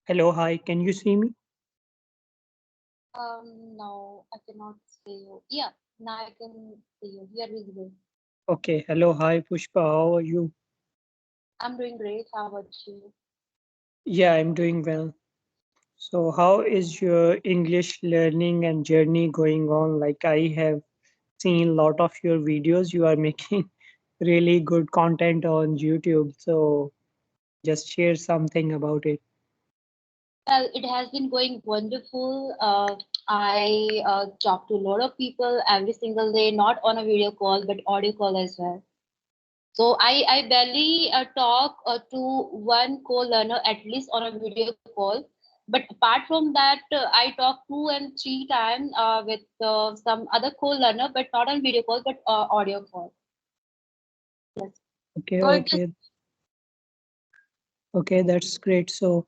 Hello, hi, can you see me? No, I cannot see you. Yeah, now I can see you. You are visible. Okay, hello, hi, Pushpa, how are you? I'm doing great. How about you? Yeah, I'm doing well. So, how is your English learning and journey going on? Like, I have seen a lot of your videos. You are making really good content on YouTube. So, just share something about it. Well, it has been going wonderful. I talk to a lot of people every single day, not on a video call, but audio call as well. So I barely talk to one co-learner at least on a video call. But apart from that, I talk 2 and 3 times with some other co-learner, but not on video call, but audio call. Yes. Okay, So it just okay, that's great. So,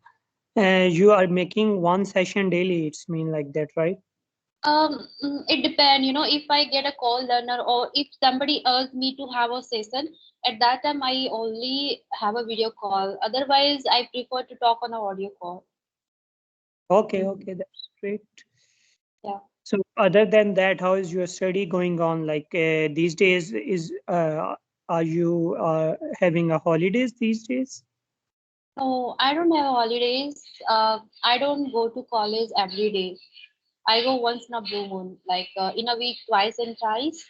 you are making one session daily. It's mean like that, right? It depends, if I get a call learner or if somebody asks me to have a session, at that time I only have a video call. Otherwise, I prefer to talk on a audio call. Okay, that's great. Yeah. So other than that, how is your study going on? Like these days, are you having a holidays these days? No, I don't have holidays. I don't go to college every day. I go once in a blue moon, like in a week, twice and thrice.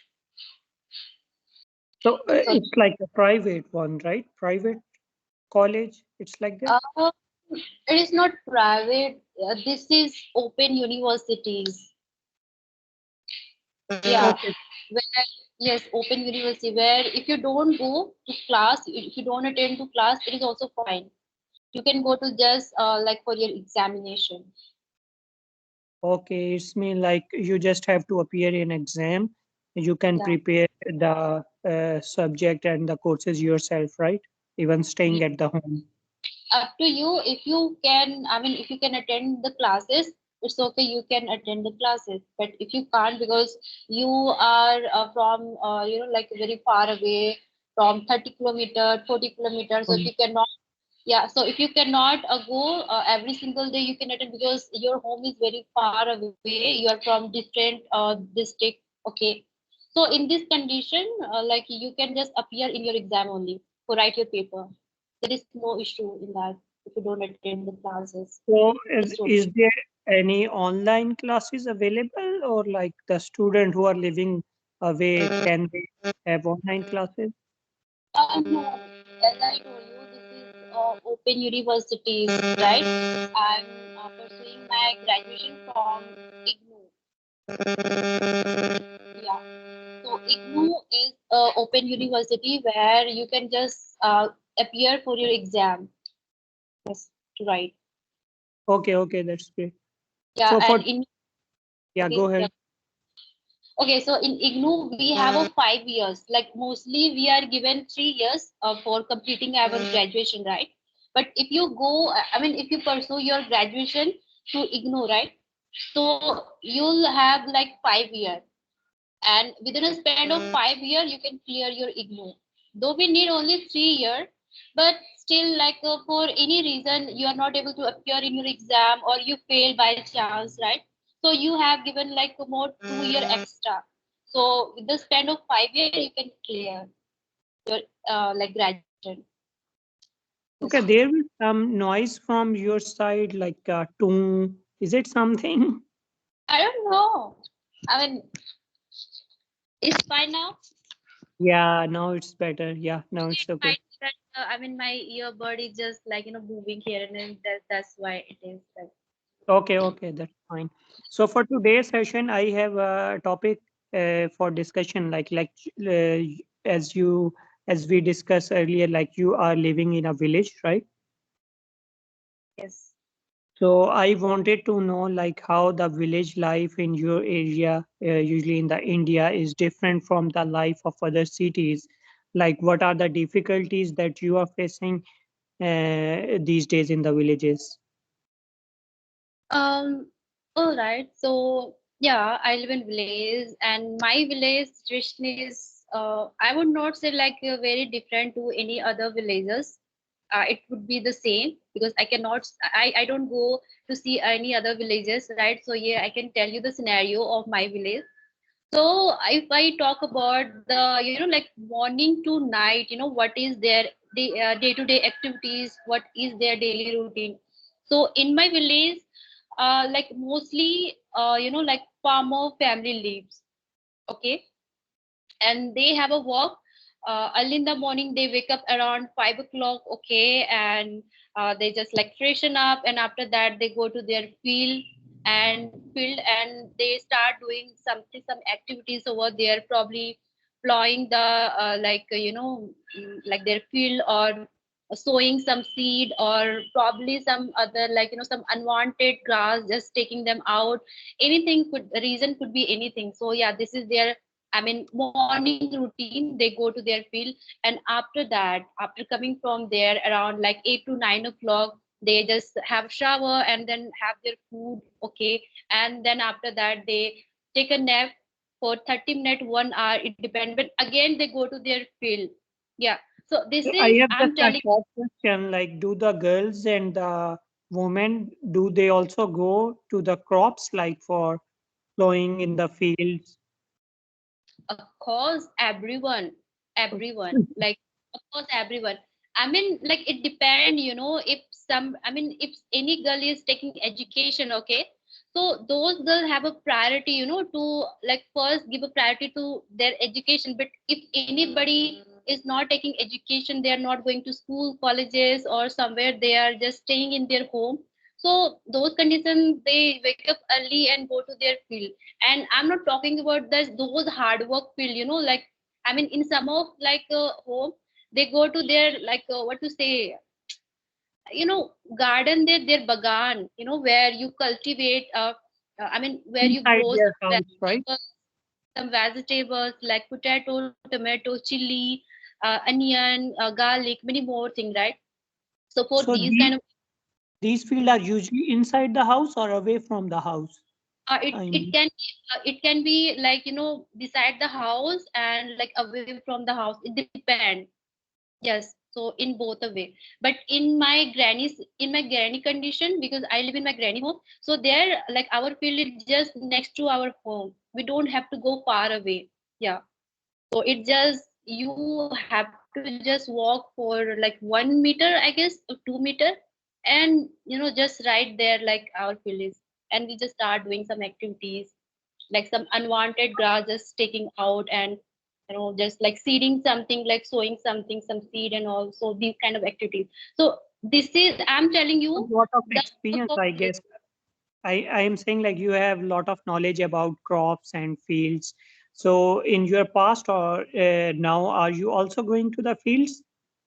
So So it's like a private one, right? Private college. It's like that. uh, it is not private. This is open universities. Yeah. Okay. Where, yes, open university where if you don't go to class, if you don't attend to class, it is also fine. You can go to just like for your examination. Okay. It's mean like you just have to appear in exam. You can Yeah. prepare the subject and the courses yourself, right? Even staying Ye- at the home. Up to you if you can. I mean, if you can attend the classes, it's okay. You can attend the classes. But if you can't because you are from like very far away from 30 kilometers, 40 kilometers, so if you cannot. Yeah, so if you cannot go every single day, you can attend because your home is very far away. You are from different district. Okay, so in this condition, like you can just appear in your exam only to write your paper. There is no issue in that if you don't attend the classes. So It's totally is there any online classes available or like the student who are living away can they have online classes? no. As I told you, this is open universities, right? I'm pursuing my graduation from IGNOU. Yeah. So IGNOU is a open university where you can just appear for your exam. Yes, to write. Okay, that's great. Yeah, So and for in yeah, okay, go yeah. ahead. Okay, so in IGNOU we have a 5 years. Like mostly we are given 3 years for completing our graduation, right? But if you go, I mean, if you pursue your graduation through IGNOU, right? So you'll have like 5 years, and within a span of 5 years you can clear your IGNOU. Though we need only 3 years, but still, like for any reason you are not able to appear in your exam or you fail by chance, right? So you have given like more 2 year extra. So with the span of 5 years you can clear your like graduation. Okay, Yes. there is some noise from your side, like toon. Is it something? I don't know. I mean, it's fine now. Yeah, now it's better. Yeah, now It it's okay. might be that I mean my earbud is just like moving here and then that's why it is like. Okay, that's fine. So for today's session, I have a topic for discussion. Uh, as you as we discussed earlier, like you are living in a village, right? Yes. So I wanted to know like how the village life in your area, usually in the India, is different from the life of other cities. Like what are the difficulties that you are facing these days in the villages? Um, all right. So yeah, I live in village, and my village situation is I would not say like very different to any other villages. it would be the same, because I cannot, I don't go to see any other villages, right? So yeah, I can tell you the scenario of my village. So if I talk about the, like morning to night, what is their day-to-day activities, what is their daily routine. So in my village, like mostly, like farmer family lives. Okay, and they have a walk early in the morning. They wake up around 5 o'clock. Okay, and they just like freshen up, and after that they go to their field and they start doing some activities over there, probably plowing the like their field, or sowing some seed, or probably some other, like some unwanted grass, just taking them out. Anything could, reason could be anything. So yeah, this is their, I mean, morning routine. They go to their field, and after that, after coming from there around like 8 to 9 o'clock, they just have shower and then have their food. Okay, and then after that they take a nap for 30 minutes, 1 hour, it depends. But again they go to their field. Yeah. So this I is, have just I'm a telling. short question. Like, do the girls and the women, do they also go to the crops, like for plowing in the fields? Of course, everyone, like, of course, everyone. I mean, like, it depend, if some, I mean, if any girl is taking education, okay, so those girls have a priority, to like first give a priority to their education. But if anybody is not taking education, they are not going to school, colleges, or somewhere, they are just staying in their home. So those conditions, they wake up early and go to their field. And I'm not talking about those hard work field, like, I mean, in some of like home, they go to their, like, what to say, garden, their bagan, where you cultivate, I mean, where you Inside grow their house, right? some vegetables like potato, tomato, chili, onion, garlic, many more things, right? So for So these kind of, these fields are usually inside the house or away from the house. it I it mean, can it can be like, beside the house and like away from the house, it depends. Yes, so in both a way. But in my granny condition, because I live in my granny home, so there, like, our field is just next to our home. We don't have to go far away. Yeah. So it just, you have to just walk for like 1 meter, I guess, or 2 meter, and just right there, like our field is, and we just start doing some activities, like some unwanted grass just taking out, and just like seeding something, like sowing something, some seed and all. So these kind of activities. So this is, I'm telling a you, lot of the work experience, of I village. guess. I am saying like you have a lot of knowledge about crops and fields. So in your past or now, are you also going to the fields?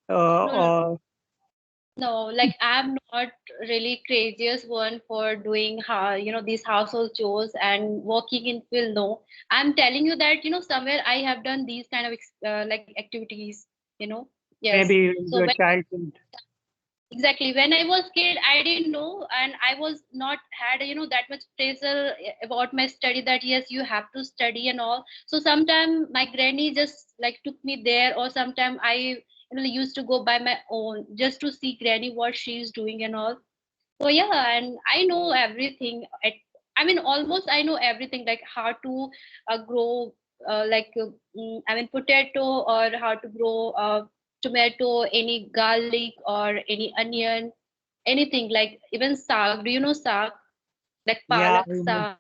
No, no, Or no, like, I'm not really craziest one for doing these household chores and working in field. No, I'm telling you that, somewhere I have done these kind of like activities. You know, yes. maybe So your childhood? exactly, when I was kid, I didn't know, and I was not had that much pressure about my study, that yes, you have to study and all. So sometime my granny just like took me there, or sometime I used to go by my own, just to see granny what she is doing and all. So yeah, and I know everything. I mean, almost I know everything, like how to grow, I mean, potato, or how to grow tomato, any garlic, or any onion, anything, like even saag. Do you know saag? Like Yeah, palak I know. saag.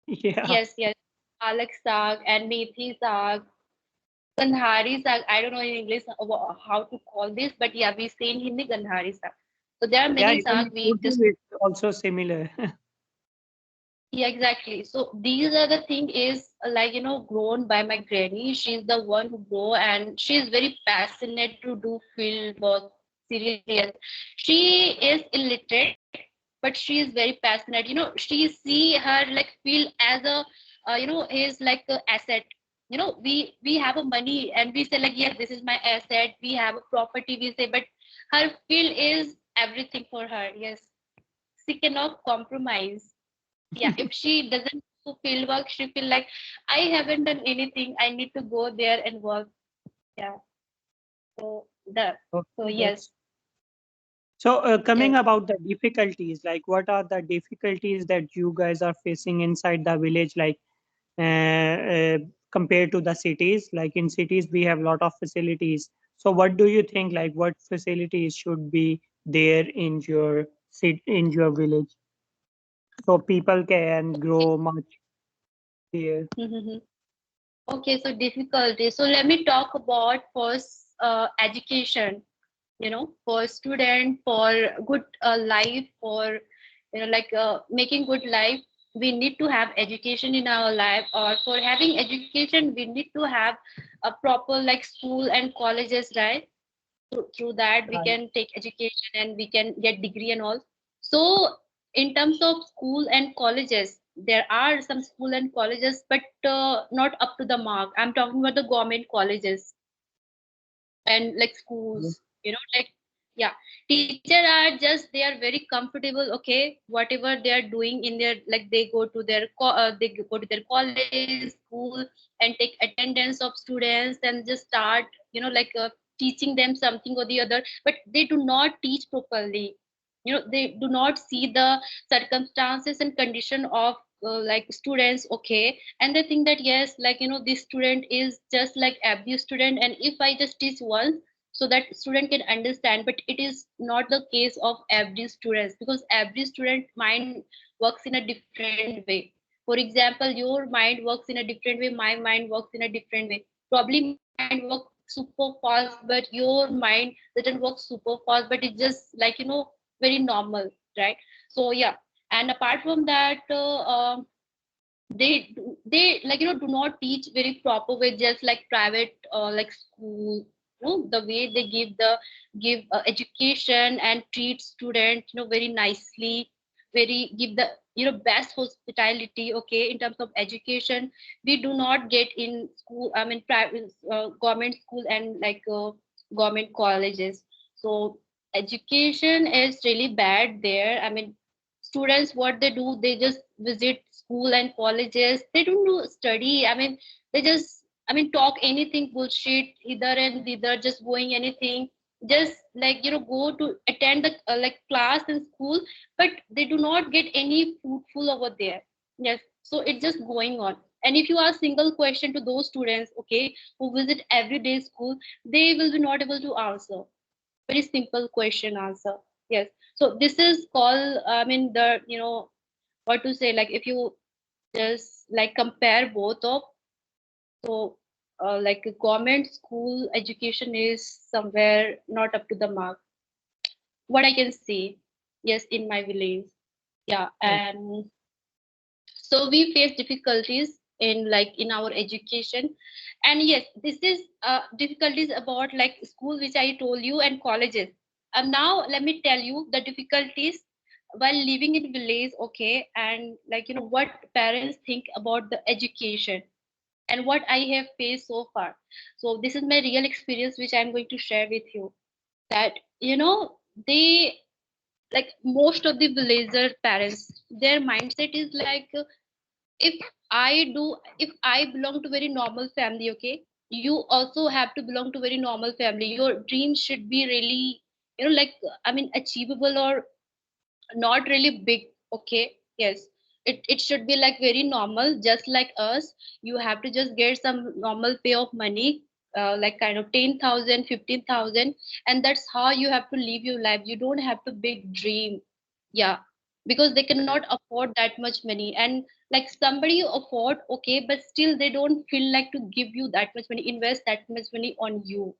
Yeah, Yes, yes, palak saag and methi saag, gandhari saag. I don't know in English how to call this, but yeah, we say in Hindi gandhari saag. So there are yeah. many Even saag we Urdu just. is also similar. Yeah, exactly. So these are the thing is, like, grown by my granny. She's the one who grow, and she's very passionate to do field work. Seriously, yes. She is illiterate, but she is very passionate. She see her like field as a, is like a asset. We have a money, and we say like, yes, this is my asset. We have a property, we say, but her field is everything for her. Yes, she cannot compromise. Yeah, if she doesn't do field work, she feel like, I haven't done anything, I need to go there and work. Yeah. So the, so Okay, yes. So, coming Yes. about the difficulties, like what are the difficulties that you guys are facing inside the village, like compared to the cities? Like in cities, we have a lot of facilities. So, what do you think? Like, what facilities should be there in your in your village, so people can grow much there? Mhm. Okay, so difficulty. So let me talk about first education. For student, for good life, for making good life, we need to have education in our life. Or for having education, we need to have a proper like school and colleges, right? Through that we Right. can take education and we can get degree and all. So in terms of school and colleges, there are some school and colleges, but not up to the mark. I'm talking about the government colleges and like schools, like, yeah, teacher are just, they are very comfortable, okay, whatever they are doing in their, like they go to their they go to their college, school, and take attendance of students and just start, teaching them something or the other, but they do not teach properly. They do not see the circumstances and condition of like students, okay, and they think that yes, this student is just like every student, and if I just teach once, so that student can understand. But it is not the case of every student, because every student mind works in a different way. For example, your mind works in a different way, my mind works in a different way. Probably my mind works super fast, but your mind doesn't work super fast, but it's just like, very normal, right? So yeah. And apart from that, they do not teach very proper way, just like private like school, the way they give education and treat student, very nicely, very give the, best hospitality, okay, in terms of education. We do not get in school, I mean private government school and government colleges. So education is really bad there. I mean, students, what they do, they just visit school and colleges, they don't do study. I mean, they just, I mean, talk anything bullshit either and either, just going anything, just go to attend the class in school, but they do not get any fruitful over there. Yes, so it's just going on. And if you ask single question to those students, okay, who visit everyday school, they will be not able to answer. Very simple question answer. Yes. So this is called, I mean, the, what to say, like if you just like compare both of, so like a government school education is somewhere not up to the mark, what I can say. Yes, in my village. Yeah. And so we face difficulties in in our education. And yes, this is difficulties about like school, which I told you, and colleges. And now let me tell you the difficulties while living in village, okay, and what parents think about the education and what I have faced so far. So this is my real experience which I'm going to share with you, that they, like most of the villager parents, their mindset is like, if if I belong to very normal family, okay, you also have to belong to very normal family. Your dream should be really, I mean, achievable, or not really big, okay. Yes, it should be like very normal, just like us. You have to just get some normal pay of money, like kind of 10,000, 15,000, and that's how you have to live your life. You don't have to big dream. Yeah, because they cannot afford that much money. And like somebody afford, okay, but still they don't feel like to give you that much money, invest that much money on you,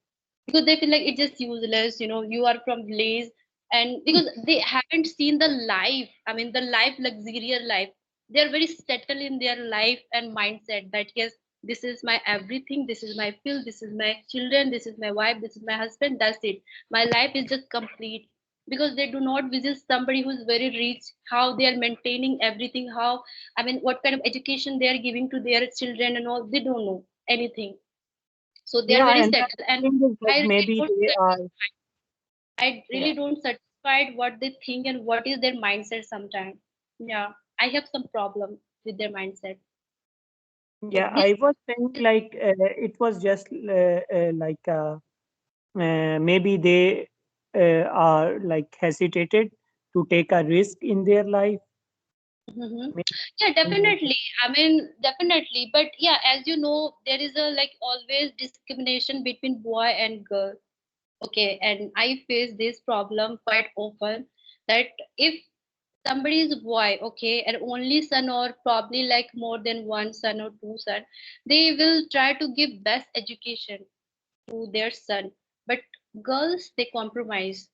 because they feel like it's just useless. You are from village, and because they haven't seen the life, I mean the life, luxurious life. They're very settled in their life and mindset that yes, this is my everything, this is my field, this is my children, this is my wife, this is my husband, that's it, my life is just complete. Because they do not visit somebody who's very rich, how they are maintaining everything, how, I mean, what kind of education they are giving to their children and all, they don't know anything. So they are Yeah, very and the settled, and thing is like I really maybe don't they are. I Yeah, really don't satisfied what they think and what is their mindset sometimes. Yeah, I have some problem with their mindset. So yeah. this I was saying like it was just maybe they. are like hesitated to take a risk in their life. Mm-hmm. Maybe Yeah, something like definitely. I mean, definitely. But yeah, as you know, there is a like always discrimination between boy and girl. Okay, and I face this problem quite often that if somebody is a boy, okay, and only son or probably like more than one son or two son, they will try to give best education to their son. But girls, they compromise.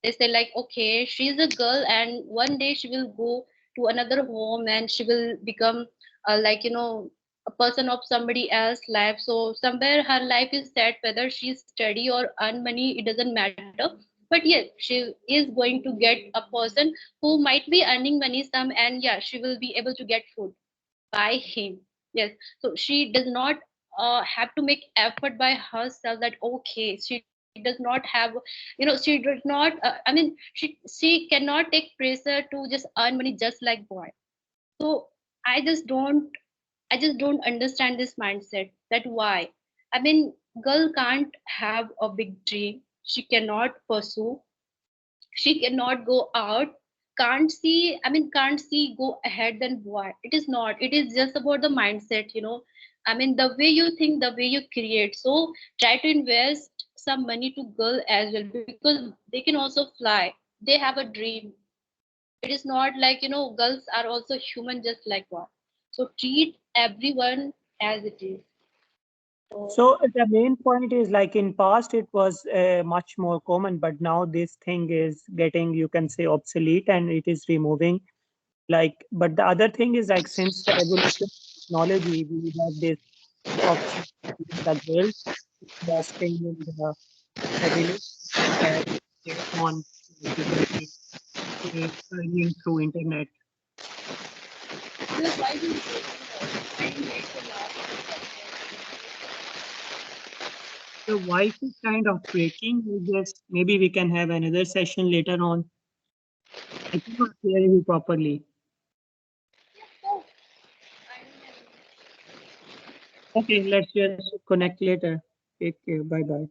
They say like, okay, she's a girl and one day she will go to another home and she will become like, a person of somebody else's life. So somewhere her life is set, whether she's study or earn money, it doesn't matter. But yes, she is going to get a person who might be earning money some, and yeah, she will be able to get food by him. Yes, so she does not have to make effort by herself that okay, she does not have, she does not she cannot take pressure to just earn money just like boy. So i just don't I just don't understand this mindset, that why, I mean, girl can't have a big dream, she cannot pursue, she cannot go out, can't see go ahead than boy. It is not, it is just about the mindset, I mean, the way you think, the way you create. So try to invest some money to girl as well, because they can also fly, they have a dream. It is not like, girls are also human just like boy. So treat everyone as it is. So so. The main point is like in past it was much more common, but now this thing is getting, you can say, obsolete, and it is removing. Like, but the other thing is like since the evolution of technology, we have this option the girls investing in the village that on, like you can say, earning through internet. your voice is breaking. I didn't get the last. The voice is kind of breaking. We just maybe we can have another session later on. I cannot hear you properly. Oh, I don't have. Okay, let's just connect later. Take care. Bye bye.